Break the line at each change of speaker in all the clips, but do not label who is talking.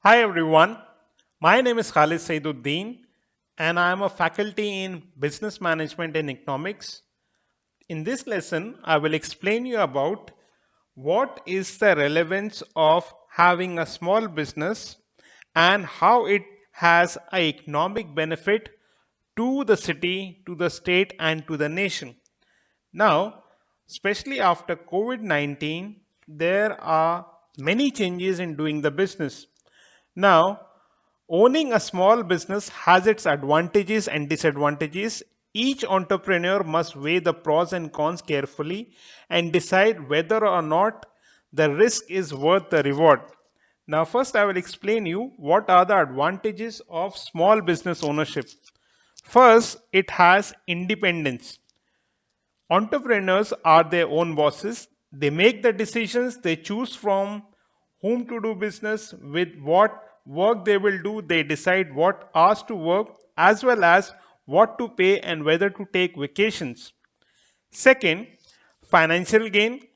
Hi everyone, my name is Khalid Saiduddin and I am a faculty in Business Management and Economics. In this lesson, I will explain you about what is the relevance of having a small business and how it has an economic benefit to the city, to the state and to the nation. Now, especially after COVID-19, there are many changes in doing the business. Now, owning a small business has its advantages and disadvantages. Each entrepreneur must weigh the pros and cons carefully and decide whether or not the risk is worth the reward. Now, first, I will explain you what are the advantages of small business ownership. First, it has independence. Entrepreneurs are their own bosses. They make the decisions, they choose from whom to do business, with what work they will do, they decide what hours to work, as well as what to pay and whether to take vacations. Second, financial gain.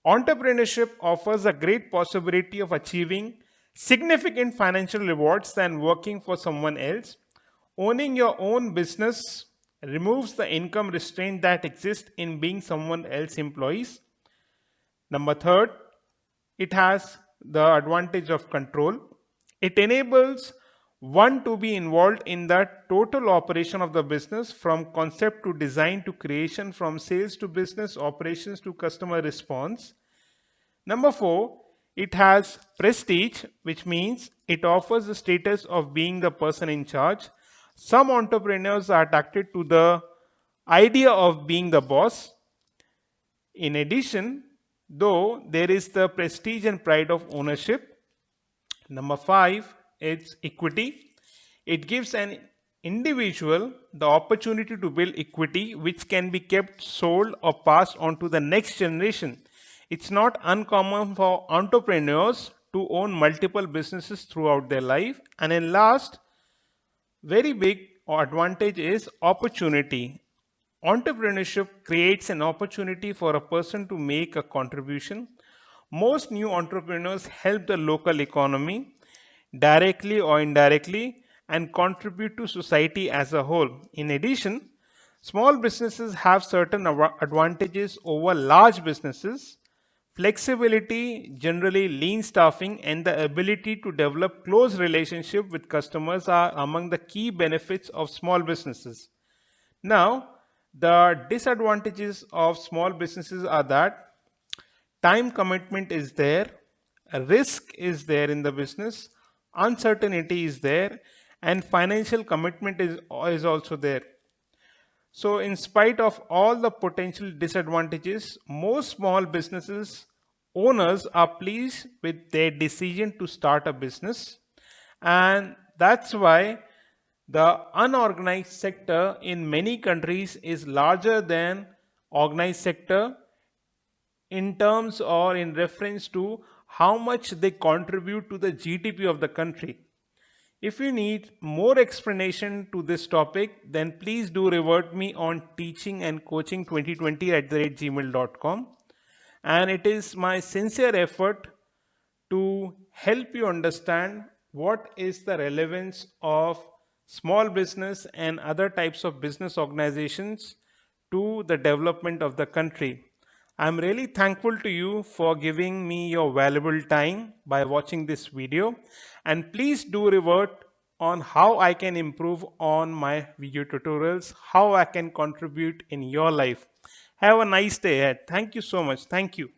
Entrepreneurship offers a great possibility of achieving significant financial rewards than working for someone else. Owning your own business removes the income restraint that exists in being someone else's employees. Number third, it has the advantage of control. It enables one to be involved in the total operation of the business from concept to design to creation, from sales to business operations to customer response. Number four, it has prestige, which means it offers the status of being the person in charge. Some entrepreneurs are attracted to the idea of being the boss. In addition, though, there is the prestige and pride of ownership. Number five, it's equity. It gives an individual the opportunity to build equity which can be kept, sold, or passed on to the next generation. It's not uncommon for entrepreneurs to own multiple businesses throughout their life. And then last, very big advantage is opportunity. Entrepreneurship creates an opportunity for a person to make a contribution. Most new entrepreneurs help the local economy directly or indirectly and contribute to society as a whole. In addition, small businesses have certain advantages over large businesses. Flexibility, generally lean staffing, and the ability to develop close relationship with customers are among the key benefits of small businesses. Now, the disadvantages of small businesses are that time commitment is there, a risk is there in the business, uncertainty is there, and financial commitment is also there. So, in spite of all the potential disadvantages, most small businesses owners are pleased with their decision to start a business, and that's why the unorganized sector in many countries is larger than organized sector in terms or in reference to how much they contribute to the GDP of the country. If you need more explanation to this topic, then please do revert me on teaching and coaching 2020@gmail.com. And it is my sincere effort to help you understand what is the relevance of small business and other types of business organizations to the development of the country. I'm really thankful to you for giving me your valuable time by watching this video, and please do revert on how I can improve on my video tutorials, how I can contribute in your life. Have a nice day ahead. Thank you so much. Thank you.